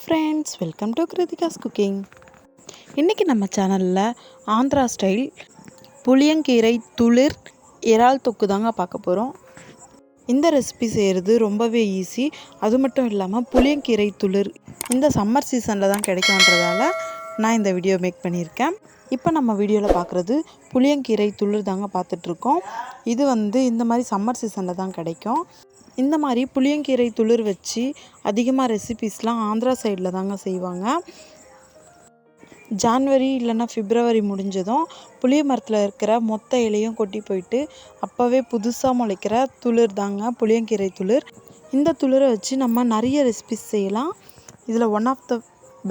Friends, welcome to Kiruthika's cooking. இன்றைக்கி நம்ம சேனலில் ஆந்திரா ஸ்டைல் புளியங்கீரை துளிர் இறால் தொக்கு தாங்க பார்க்க போகிறோம். இந்த ரெசிபி செய்கிறது ரொம்பவே ஈஸி. அது மட்டும் இல்லாமல் புளியங்கீரை துளிர் இந்த சம்மர் சீசனில் தான் கிடைக்கும்ன்றதால நான் இந்த வீடியோ மேக் பண்ணியிருக்கேன். இப்போ நம்ம வீடியோவில் பார்க்குறது புளியங்கீரை துளிர் தாங்க பார்த்துட்ருக்கோம். இது இந்த மாதிரி சம்மர் சீசனில் தான் கிடைக்கும். இந்த மாதிரி புளியங்கீரை துளிர் வச்சு அதிகமாக ரெசிபீஸ்லாம் ஆந்திரா சைடில் தாங்க செய்வாங்க. ஜான்வரி இல்லைன்னா பிப்ரவரி முடிஞ்சதும் புளிய மரத்தில் இருக்கிற மொத்த இலையும் கொட்டி போயிட்டு அப்போவே புதுசாக முளைக்கிற துளிர் தாங்க புளியங்கீரை துளிர். இந்த துளிரை வச்சு நம்ம நிறைய ரெசிபிஸ் செய்யலாம். இதில் ஒன் ஆஃப் த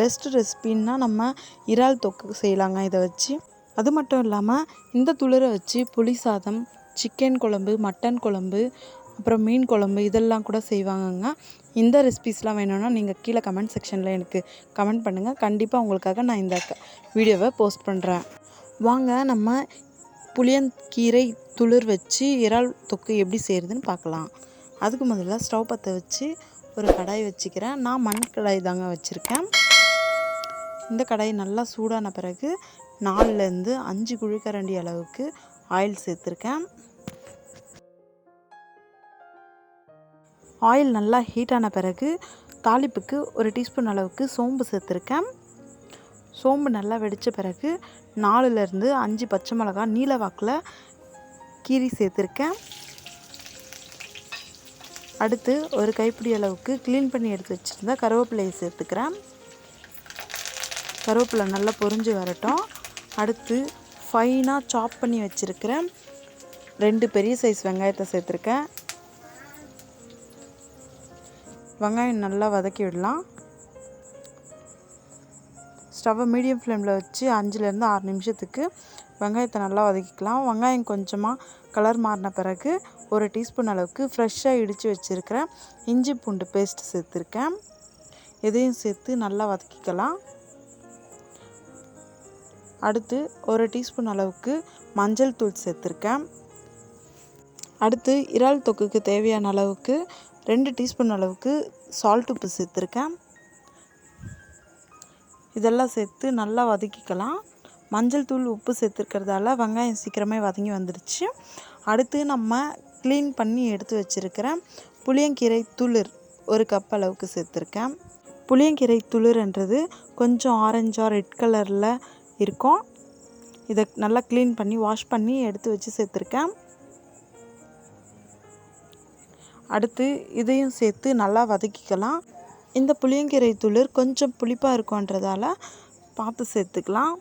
பெஸ்ட் ரெசிபின்னா நம்ம இறால் தொக்கு செய்யலாங்க இதை வச்சு. அது மட்டும் இல்லாமல் இந்த துளிரை வச்சு புளி சாதம், சிக்கன் குழம்பு, மட்டன் குழம்பு, அப்புறம் மீன் குழம்பு இதெல்லாம் கூட செய்வாங்கங்க. இந்த ரெசிபிஸ்லாம் வேணும்னா நீங்கள் கீழே கமெண்ட் செக்ஷனில் எனக்கு கமெண்ட் பண்ணுங்கள். கண்டிப்பாக உங்களுக்காக நான் இந்த வீடியோவை போஸ்ட் பண்ணுறேன். வாங்க நம்ம புளியங்கீரை துளிர் வச்சு இறால் தொக்கு எப்படி செய்கிறதுன்னு பார்க்கலாம். அதுக்கு முதல்ல ஸ்டவ் பற்ற வச்சு ஒரு கடாய் வச்சுக்கிறேன். நான் மண் கடாய் தாங்க வச்சுருக்கேன். இந்த கடாய் நல்லா சூடான பிறகு 4லேருந்து 5 குழிக்கரண்டி அளவுக்கு ஆயில் சேர்த்துருக்கேன். ஆயில் நல்லா ஹீட்டான பிறகு தாளிப்புக்கு ஒரு டீஸ்பூன் அளவுக்கு சோம்பு சேர்த்துருக்கேன். சோம்பு நல்லா வெடித்த பிறகு 4லேருந்து 5 பச்சை மிளகாய் நீல வாக்கில் கீரி சேர்த்துருக்கேன். அடுத்து ஒரு கைப்பிடி அளவுக்கு க்ளீன் பண்ணி எடுத்து வச்சுருந்தா கருவேப்பிலையை சேர்த்துக்கிறேன். கருவேப்பிலை நல்லா பொரிஞ்சு வரட்டும். அடுத்து ஃபைனாக சாப் பண்ணி வச்சுருக்கிறேன் 2 பெரிய சைஸ் வெங்காயத்தை சேர்த்துருக்கேன். வெங்காயம் நல்லா வதக்கி விடலாம். ஸ்டவ்வை மீடியம் ஃப்ளேமில் வச்சு 5லேருந்து 6 நிமிஷத்துக்கு வெங்காயத்தை நல்லா வதக்கிக்கலாம். வெங்காயம் கொஞ்சமாக கலர் மாறின பிறகு ஒரு டீஸ்பூன் அளவுக்கு ஃப்ரெஷ்ஷாக இடித்து வச்சுருக்கிற இஞ்சி பூண்டு பேஸ்ட் சேர்த்துருக்கேன். இதையும் சேர்த்து நல்லா வதக்கிக்கலாம். அடுத்து ஒரு டீஸ்பூன் அளவுக்கு மஞ்சள் தூள் சேர்த்துருக்கேன். அடுத்து இறால் தொக்குக்கு தேவையான அளவுக்கு 2 டீஸ்பூன் அளவுக்கு சால்ட் உப்பு சேர்த்துருக்கேன். இதெல்லாம் சேர்த்து நல்லா வதக்கிக்கலாம். மஞ்சள் தூள் உப்பு சேர்த்துருக்கிறதால வெங்காயம் சீக்கிரமே வதங்கி வந்துடுச்சு. அடுத்து நம்ம க்ளீன் பண்ணி எடுத்து வச்சுருக்கிற புளியங்கீரை துளிர் 1 கப் அளவுக்கு சேர்த்துருக்கேன். புளியங்கீரை துளிர்ன்றது கொஞ்சம் ஆரஞ்சாக ரெட் கலரில் இருக்கும். இதை நல்லா க்ளீன் பண்ணி வாஷ் பண்ணி எடுத்து வச்சு சேர்த்துருக்கேன். அடுத்து இதையும் சேர்த்து நல்லா வதக்கிக்கலாம். இந்த புளியங்கீரை துளிர் கொஞ்சம் புளிப்பாக இருக்கும்ன்றதால பார்த்து சேர்த்துக்கலாம்.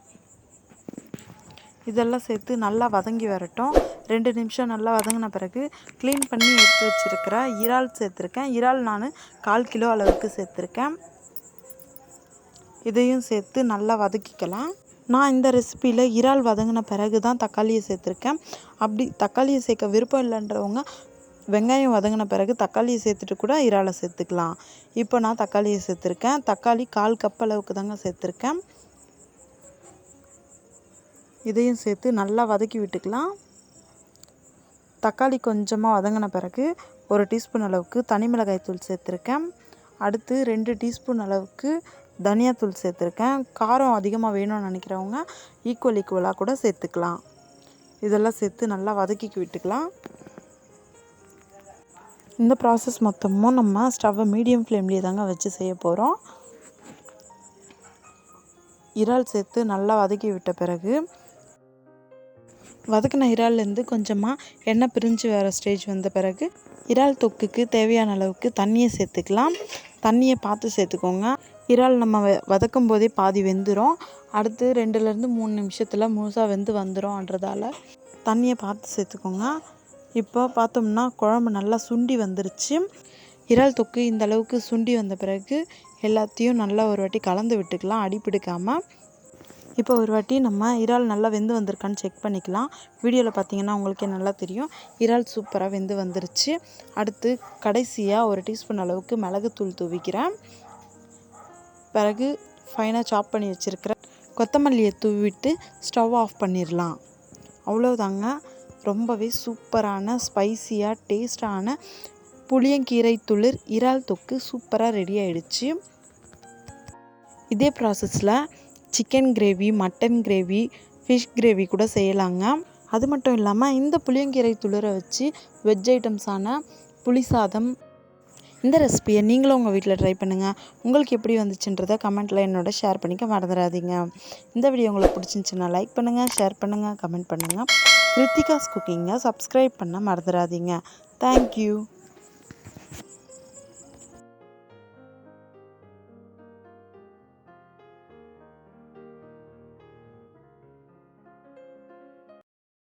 இதெல்லாம் சேர்த்து நல்லா வதங்கி வரட்டும். 2 நிமிஷம் நல்லா வதங்கின பிறகு க்ளீன் பண்ணி எடுத்து வச்சுருக்கிற இறால் சேர்த்துருக்கேன். இறால் நான் 1/4 கிலோ அளவுக்கு சேர்த்துருக்கேன். இதையும் சேர்த்து நல்லா வதக்கிக்கலாம். நான் இந்த ரெசிப்பியில் இறால் வதங்கின பிறகு தான் தக்காளியை சேர்த்துருக்கேன். அப்படி தக்காளியை சேர்க்க விருப்பம் இல்லைன்றவங்க வெங்காயம் வதங்கின பிறகு தக்காளியை சேர்த்துட்டு கூட இறாலை சேர்த்துக்கலாம். இப்போ நான் தக்காளியை சேர்த்துருக்கேன். தக்காளி 1/4 கப் அளவுக்கு தாங்க சேர்த்துருக்கேன். இதையும் சேர்த்து நல்லா வதக்கி விட்டுக்கலாம். தக்காளி கொஞ்சமாக வதங்கின பிறகு ஒரு டீஸ்பூன் அளவுக்கு தனி மிளகாய் தூள் சேர்த்துருக்கேன். அடுத்து 2 டீஸ்பூன் அளவுக்கு தனியாத்தூள் சேர்த்துருக்கேன். காரம் அதிகமாக வேணும்னு நினைக்கிறவங்க ஈக்குவலாக கூட சேர்த்துக்கலாம். இதெல்லாம் சேர்த்து நல்லா வதக்கி விட்டுக்கலாம். இந்த ப்ராசஸ் மொத்தமும் நம்ம ஸ்டவ்வை மீடியம் ஃப்ளேம்லேயே தாங்க வச்சு செய்ய போகிறோம். இறால் சேர்த்து நல்லா வதக்கி விட்ட பிறகு வதக்கின இறால்லேருந்து கொஞ்சமாக எண்ணெய் பிரிஞ்சு வர ஸ்டேஜ் வந்த பிறகு இறால் தொக்குக்கு தேவையான அளவுக்கு தண்ணியை சேர்த்துக்கலாம். தண்ணியை பார்த்து சேர்த்துக்கோங்க. இறால் நம்ம வதக்கும் போதே பாதி வெந்துடும். அடுத்து 2லேருந்து 3 நிமிஷத்தில் முழுசாக வெந்து வந்துடும்ன்றதால தண்ணியை பார்த்து சேர்த்துக்கோங்க. இப்போ பார்த்தோம்னா குழம்பு நல்லா சுண்டி வந்துருச்சு. இறால் தொக்கு இந்த அளவுக்கு சுண்டி வந்த பிறகு எல்லாத்தையும் நல்லா ஒரு வாட்டி கலந்து விட்டுக்கலாம், அடி பிடிக்காமல். இப்போ ஒரு வாட்டி நம்ம இறால் நல்லா வெந்து வந்திருக்கான்னு செக் பண்ணிக்கலாம். வீடியோவில் பார்த்தீங்கன்னா உங்களுக்கே நல்லா தெரியும் இறால் சூப்பராக வெந்து வந்துருச்சு. அடுத்து கடைசியாக ஒரு டீஸ்பூன் அளவுக்கு மிளகுத்தூள் தூவிக்கிறேன். பிறகு ஃபைனாக சாப் பண்ணி வச்சுருக்கிற கொத்தமல்லியை தூவிட்டு ஸ்டவ் ஆஃப் பண்ணிடலாம். அவ்வளோதாங்க. ரொம்பவே சூப்பரான ஸ்பைசியாக டேஸ்டான புளியங்கீரை துளிர் இறால் தொக்கு சூப்பராக ரெடி ஆகிடுச்சு. இதே ப்ராசஸில் chicken gravy, mutton gravy, fish gravy கூட செய்யலாங்க. அது மட்டும் இல்லாமல் இந்த புளியங்கீரை துளிரை வச்சு வெஜ் ஐட்டம்ஸான புளி சாதம், இந்த ரெசிபியை நீங்களும் உங்கள் வீட்டில் ட்ரை பண்ணுங்கள். உங்களுக்கு எப்படி வந்துச்சுன்றதை கமெண்ட்டில் என்னோட ஷேர் பண்ணிக்க மறந்துடாதீங்க. இந்த வீடியோ உங்களுக்கு பிடிச்சிருந்துச்சுன்னா லைக் பண்ணுங்கள், ஷேர் பண்ணுங்கள், கமெண்ட் பண்ணுங்கள். கிருத்திகாஸ் குக்கிங்கை சப்ஸ்கிரைப் பண்ண மறந்துடாதீங்க. தேங்க்யூ.